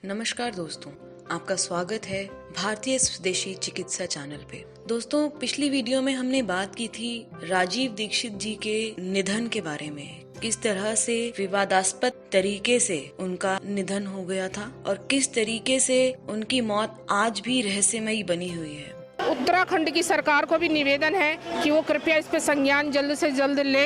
नमस्कार दोस्तों, आपका स्वागत है भारतीय स्वदेशी चिकित्सा चैनल पे। दोस्तों, पिछली वीडियो में हमने बात की थी राजीव दीक्षित जी के निधन के बारे में। किस तरह से विवादास्पद तरीके से उनका निधन हो गया था और किस तरीके से उनकी मौत आज भी रहस्यमयी बनी हुई है। उत्तराखंड की सरकार को भी निवेदन है कि वो कृपया इस पे संज्ञान जल्द से जल्द ले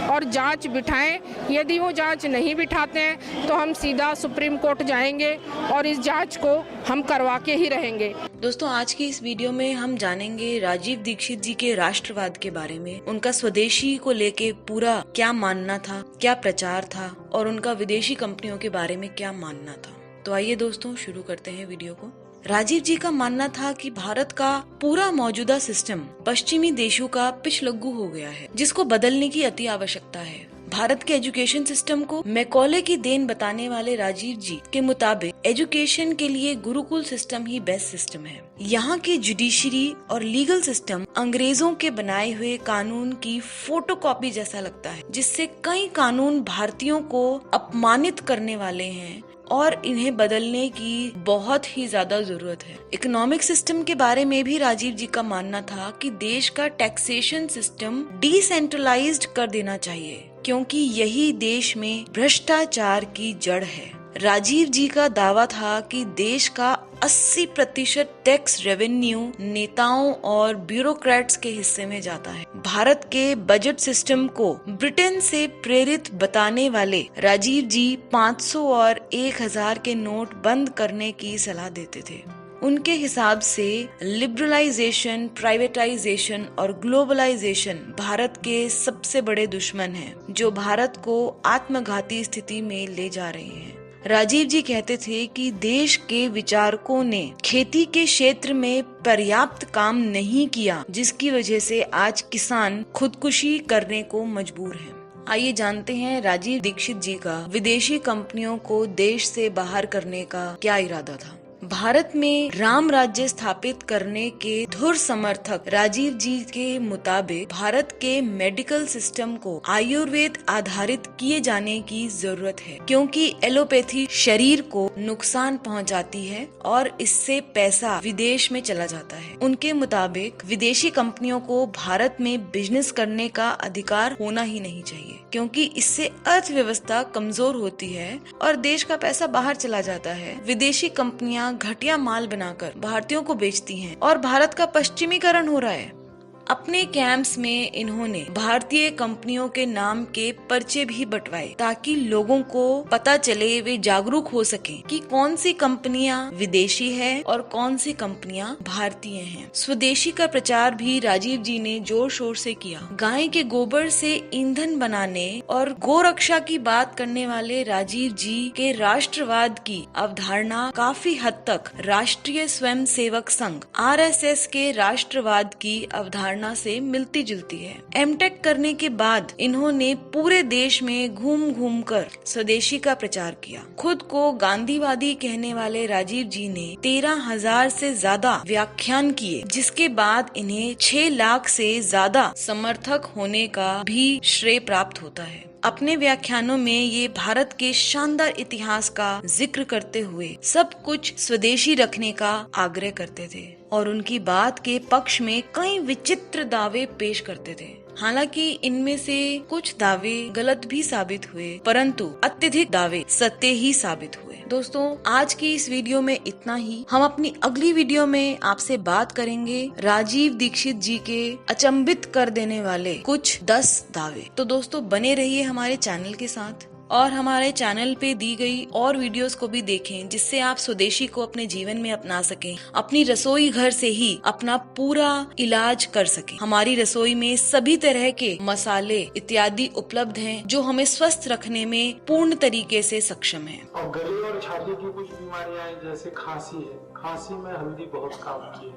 और जांच बिठाएं। यदि वो जांच नहीं बिठाते हैं तो हम सीधा सुप्रीम कोर्ट जाएंगे और इस जांच को हम करवा के ही रहेंगे। दोस्तों, आज की इस वीडियो में हम जानेंगे राजीव दीक्षित जी के राष्ट्रवाद के बारे में, उनका स्वदेशी को लेके पूरा क्या मानना था, क्या प्रचार था और उनका विदेशी कंपनियों के बारे में क्या मानना था। तो आइए दोस्तों, शुरू करते हैं वीडियो को। राजीव जी का मानना था कि भारत का पूरा मौजूदा सिस्टम पश्चिमी देशों का पिछलग्गू हो गया है, जिसको बदलने की अति आवश्यकता है। भारत के एजुकेशन सिस्टम को मैकॉले की देन बताने वाले राजीव जी के मुताबिक एजुकेशन के लिए गुरुकुल सिस्टम ही बेस्ट सिस्टम है। यहाँ की जुडिशरी और लीगल सिस्टम अंग्रेजों के बनाए हुए कानून की फोटोकॉपी जैसा लगता है, जिससे कई कानून भारतीयों को अपमानित करने वाले हैं और इन्हें बदलने की बहुत ही ज्यादा जरूरत है। इकोनॉमिक सिस्टम के बारे में भी राजीव जी का मानना था कि देश का टैक्सेशन सिस्टम डिसेंट्रलाइज्ड कर देना चाहिए, क्योंकि यही देश में भ्रष्टाचार की जड़ है। राजीव जी का दावा था कि देश का 80% टैक्स रेवेन्यू नेताओं और ब्यूरोक्रेट्स के हिस्से में जाता है। भारत के बजट सिस्टम को ब्रिटेन से प्रेरित बताने वाले राजीव जी 500 और 1000 के नोट बंद करने की सलाह देते थे। उनके हिसाब से लिबरलाइजेशन, प्राइवेटाइजेशन और ग्लोबलाइजेशन भारत के सबसे बड़े दुश्मन हैं, जो भारत को आत्मघाती स्थिति में ले जा रहे हैं। राजीव जी कहते थे कि देश के विचारकों ने खेती के क्षेत्र में पर्याप्त काम नहीं किया, जिसकी वजह से आज किसान खुदकुशी करने को मजबूर हैं। आइए जानते हैं राजीव दीक्षित जी का विदेशी कंपनियों को देश से बाहर करने का क्या इरादा था। भारत में राम राज्य स्थापित करने के धुर समर्थक राजीव जी के मुताबिक भारत के मेडिकल सिस्टम को आयुर्वेद आधारित किए जाने की जरूरत है, क्योंकि एलोपैथी शरीर को नुकसान पहुंचाती है और इससे पैसा विदेश में चला जाता है। उनके मुताबिक विदेशी कंपनियों को भारत में बिजनेस करने का अधिकार होना ही नहीं चाहिए, क्योंकि इससे अर्थव्यवस्था कमजोर होती है और देश का पैसा बाहर चला जाता है। विदेशी कंपनियां घटिया माल बनाकर भारतीयों को बेचती हैं और भारत का पश्चिमीकरण हो रहा है। अपने कैंप्स में इन्होंने भारतीय कंपनियों के नाम के पर्चे भी बंटवाए, ताकि लोगों को पता चले, वे जागरूक हो सकें कि कौन सी कंपनियां विदेशी है और कौन सी कंपनियां भारतीय हैं। स्वदेशी का प्रचार भी राजीव जी ने जोर शोर से किया। गाय के गोबर से ईंधन बनाने और गोरक्षा की बात करने वाले राजीव जी के राष्ट्रवाद की अवधारणा काफी हद तक राष्ट्रीय स्वयंसेवक संघ RSS के राष्ट्रवाद की अवधारणा से मिलती जुलती है। एमटेक करने के बाद इन्होंने पूरे देश में घूम घूम कर स्वदेशी का प्रचार किया। खुद को गांधीवादी कहने वाले राजीव जी ने 13,000 से ज्यादा व्याख्यान किए, जिसके बाद इन्हें 6 लाख से ज्यादा समर्थक होने का भी श्रेय प्राप्त होता है। अपने व्याख्यानों में ये भारत के शानदार इतिहास का जिक्र करते हुए सब कुछ स्वदेशी रखने का आग्रह करते थे और उनकी बात के पक्ष में कई विचित्र दावे पेश करते थे। हालांकि इनमें से कुछ दावे गलत भी साबित हुए, परंतु अत्यधिक दावे सत्य ही साबित हुए। दोस्तों, आज की इस वीडियो में इतना ही। हम अपनी अगली वीडियो में आपसे बात करेंगे राजीव दीक्षित जी के अचंभित कर देने वाले कुछ 10 दावे। तो दोस्तों, बने रहिए हमारे चैनल के साथ और हमारे चैनल पे दी गई और वीडियोस को भी देखें, जिससे आप स्वदेशी को अपने जीवन में अपना सकें, अपनी रसोई घर से ही अपना पूरा इलाज कर सकें। हमारी रसोई में सभी तरह के मसाले इत्यादि उपलब्ध हैं, जो हमें स्वस्थ रखने में पूर्ण तरीके से सक्षम है। और गले और छाती की कुछ बीमारियां हैं, जैसे खांसी है। खांसी में हल्दी बहुत काम की है।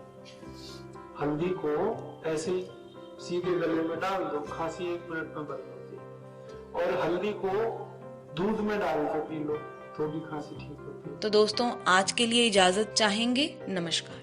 हल्दी को ऐसे सीधे गले में डाल दो, खांसी 1 मिनट में बंद होती है। और हल्दी को दूध में डाल के पी लो तो भी खांसी ठीक होती है। तो दोस्तों, आज के लिए इजाजत चाहेंगे। नमस्कार।